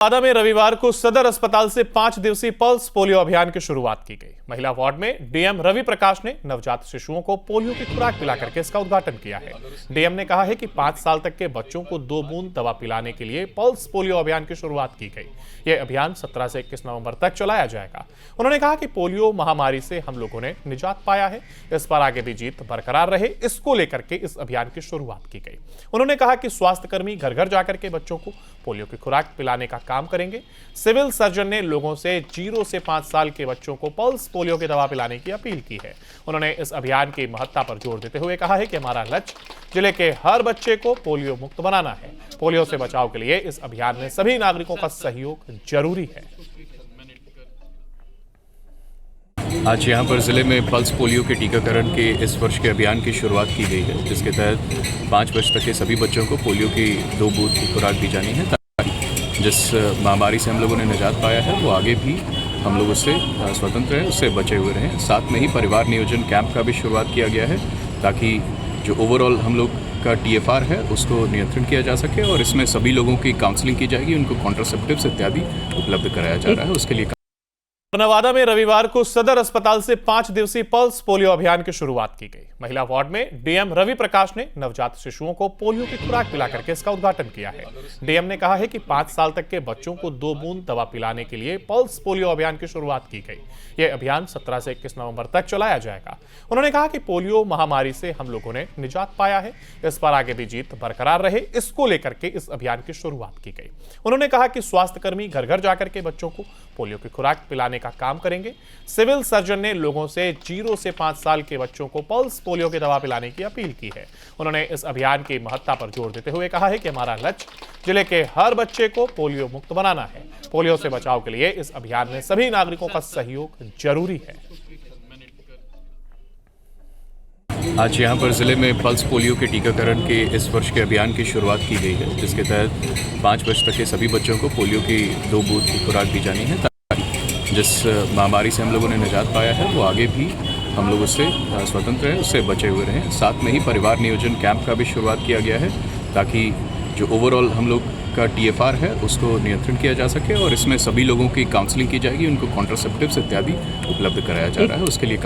नवादा में रविवार को सदर अस्पताल से 5 दिवसीय पल्स पोलियो अभियान की शुरुआत की गई। महिला वार्ड में डीएम रवि प्रकाश ने नवजात शिशुओं को पोलियो की खुराक पिलाकर के इसका उद्घाटन किया है। डीएम ने कहा है कि 5 साल तक के बच्चों को 2 बूंद दवा पिलाने के लिए पल्स पोलियो अभियान की शुरुआत की गई। यह अभियान 17 से 21 नवंबर तक चलाया जाएगा। उन्होंने कहा कि पोलियो महामारी से हम लोगों ने निजात पाया है, इस पर आगे भी जीत बरकरार रहे, इसको लेकर के इस अभियान की शुरुआत की गई। उन्होंने कहा कि स्वास्थ्यकर्मी घर घर जाकर के बच्चों को पोलियो की खुराक पिलाने का काम करेंगे। सिविल सर्जन ने लोगों से 0 से 5 साल के बच्चों को पल्स पोलियो की दवा पिलाने की अपील की है। उन्होंने इस अभियान की महत्ता पर जोर देते हुए कहा है कि हमारा लक्ष्य जिले के हर बच्चे को पोलियो मुक्त बनाना है। पोलियो से बचाव के लिए इस अभियान में सभी नागरिकों का सहयोग जरूरी है। आज यहाँ पर ज़िले में पल्स पोलियो के टीकाकरण के इस वर्ष के अभियान की शुरुआत की गई है, जिसके तहत 5 वर्ष तक के सभी बच्चों को पोलियो की 2 बूंद की खुराक दी जानी है, ताकि जिस महामारी से हम लोगों ने निजात पाया है वो आगे भी हम लोग उससे स्वतंत्र हैं, उससे बचे हुए रहें। साथ में ही परिवार नियोजन कैंप का भी शुरुआत किया गया है, ताकि जो ओवरऑल हम लोग का TFR है उसको नियंत्रण किया जा सके और इसमें सभी लोगों की काउंसलिंग की जाएगी, उनको कॉन्ट्रासेप्टिव्स इत्यादि उपलब्ध कराया जा रहा है। उसके लिए नवादा में रविवार को सदर अस्पताल से 5 दिवसीय पल्स पोलियो अभियान की शुरुआत की गई। महिला वार्ड में डीएम रवि प्रकाश ने नवजात शिशुओं को पोलियो की खुराक पिलाकर के इसका उद्घाटन किया है। डीएम ने कहा है कि 5 साल तक के बच्चों को 2 बूंद दवा पिलाने के लिए पल्स पोलियो अभियान की शुरुआत की गई। यह अभियान 17 से 21 नवंबर तक चलाया जाएगा। उन्होंने कहा कि पोलियो महामारी से हम लोगों ने निजात पाया है, इस पर आगे भी जीत बरकरार रहे, इसको लेकर के इस अभियान की शुरुआत की गई। उन्होंने कहा कि स्वास्थ्यकर्मी घर घर जाकर के बच्चों को पोलियो की खुराक पिलाने का काम करेंगे। सिविल सर्जन ने लोगों से 0 से 5 साल के बच्चों को पल्स पोलियो की दवा पिलाने की अपील की है। उन्होंने इस अभियान की महत्ता पर जोर देते हुए कहा है कि हमारा लक्ष्य जिले के हर बच्चे को पोलियो मुक्त बनाना है। पोलियो से बचाव के लिए इस अभियान में सभी नागरिकों का सहयोग जरूरी है। आज यहाँ पर ज़िले में पल्स पोलियो के टीकाकरण के इस वर्ष के अभियान की शुरुआत की गई है, जिसके तहत 5 वर्ष तक के सभी बच्चों को पोलियो की 2 बूंद की खुराक दी जानी है, ताकि जिस महामारी से हम लोगों ने निजात पाया है वो आगे भी हम लोग उससे स्वतंत्र हैं, उससे बचे हुए रहें। साथ में ही परिवार नियोजन कैंप का भी शुरुआत किया गया है, ताकि जो ओवरऑल हम लोग का TFR है उसको नियंत्रण किया जा सके और इसमें सभी लोगों की काउंसलिंग की जाएगी, उनको कॉन्ट्रासेप्टिव्स इत्यादि उपलब्ध कराया जा रहा है। उसके लिए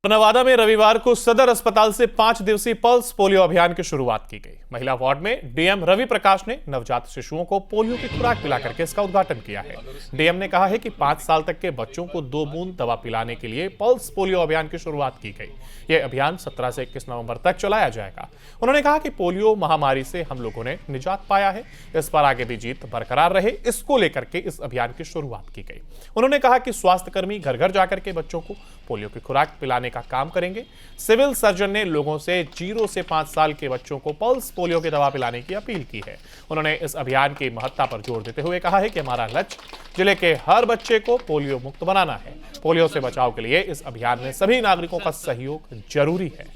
नवादा में रविवार को सदर अस्पताल से 5 दिवसीय पल्स पोलियो अभियान की शुरुआत की गई। महिला वार्ड में डीएम रवि प्रकाश ने नवजात शिशुओं को पोलियो की खुराक पिलाकर के इसका उद्घाटन किया है। डीएम ने कहा है कि 5 साल तक के बच्चों को 2 बूंद दवा पिलाने के लिए पल्स पोलियो अभियान की शुरुआत की गई। यह अभियान 17 से 21 नवंबर तक चलाया जाएगा। उन्होंने कहा कि पोलियो महामारी से हम लोगों ने निजात पाया है, इस पर आगे भी जीत बरकरार रहे, इसको लेकर के इस अभियान की शुरुआत की गई। उन्होंने कहा कि स्वास्थ्यकर्मी घर घर जाकर के बच्चों को पोलियो की खुराक पिलाने का काम करेंगे। सिविल सर्जन ने लोगों से 0 से 5 साल के बच्चों को पल्स पोलियो की दवा पिलाने की अपील की है। उन्होंने इस अभियान की महत्ता पर जोर देते हुए कहा है कि हमारा लक्ष्य जिले के हर बच्चे को पोलियो मुक्त बनाना है। पोलियो से बचाव के लिए इस अभियान में सभी नागरिकों का सहयोग जरूरी है।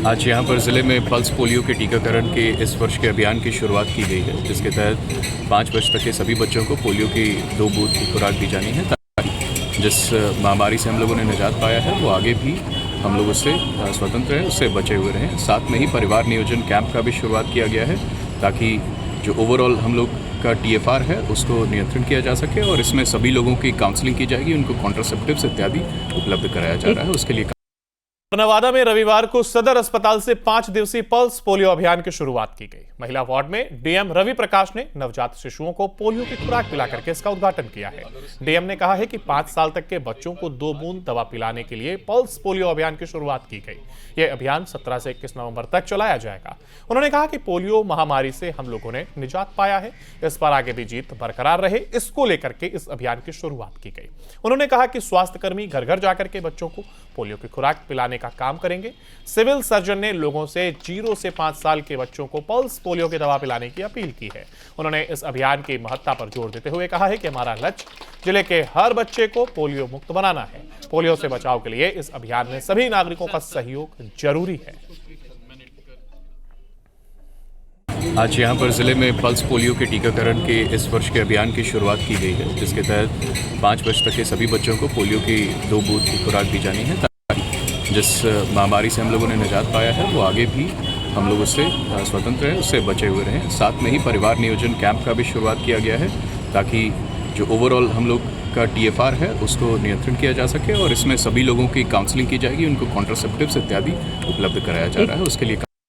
आज यहाँ पर ज़िले में पल्स पोलियो के टीकाकरण के इस वर्ष के अभियान की शुरुआत की गई है, जिसके तहत 5 वर्ष तक के सभी बच्चों को पोलियो की 2 बूंद की खुराक दी जानी है, ताकि जिस महामारी से हम लोगों ने निजात पाया है वो आगे भी हम लोग उससे स्वतंत्र हैं, उससे बचे हुए रहें। साथ में ही परिवार नियोजन कैंप का भी शुरुआत किया गया है, ताकि जो ओवरऑल हम लोग का TFR है उसको नियंत्रण किया जा सके और इसमें सभी लोगों की काउंसलिंग की जाएगी, उनको कॉन्ट्रासेप्टिव्स इत्यादि उपलब्ध कराया जा रहा है। उसके लिए नवादा में रविवार को सदर अस्पताल से 5 दिवसीय पल्स पोलियो अभियान की शुरुआत की गई। महिला वार्ड में डीएम रवि प्रकाश ने नवजात शिशुओं को पोलियो की खुराक पिलाकर के इसका उद्घाटन किया है। डीएम ने कहा है कि 5 साल तक के बच्चों को 2 बूंद दवा पिलाने के लिए पल्स पोलियो अभियान की शुरुआत की गई। यह अभियान 17 से 21 नवंबर तक चलाया जाएगा। उन्होंने कहा कि पोलियो महामारी से हम लोगों ने निजात पाया है, इस पर आगे भी जीत बरकरार रहे, इसको लेकर के इस अभियान की शुरुआत की गई। उन्होंने कहा कि स्वास्थ्यकर्मी घर घर जाकर के बच्चों को पोलियो की खुराक पिलाने का काम करेंगे। सिविल सर्जन ने लोगों से 0 से 5 साल के बच्चों को पल्स पोलियो की दवा पिलाने की अपील की है। उन्होंने इस अभियान की महत्ता पर जोर देते हुए कहा है कि हमारा लक्ष्य जिले के हर बच्चे को पोलियो मुक्त बनाना है। पोलियो से बचाव के लिए इस अभियान में सभी नागरिकों का सहयोग जरूरी है। आज यहाँ पर ज़िले में पल्स पोलियो के टीकाकरण के इस वर्ष के अभियान की शुरुआत की गई है, जिसके तहत 5 वर्ष तक के सभी बच्चों को पोलियो की 2 बूंद की खुराक दी जानी है, ताकि जिस महामारी से हम लोगों ने निजात पाया है वो आगे भी हम लोग उससे स्वतंत्र हैं, उससे बचे हुए रहें। साथ में ही परिवार नियोजन कैंप का भी शुरुआत किया गया है ताकि जो ओवरऑल हम लोग का TFR है उसको नियंत्रण किया जा सके और इसमें सभी लोगों की काउंसलिंग की जाएगी, उनको कॉन्ट्रासेप्टिव्स इत्यादि उपलब्ध कराया जा रहा है, उसके लिए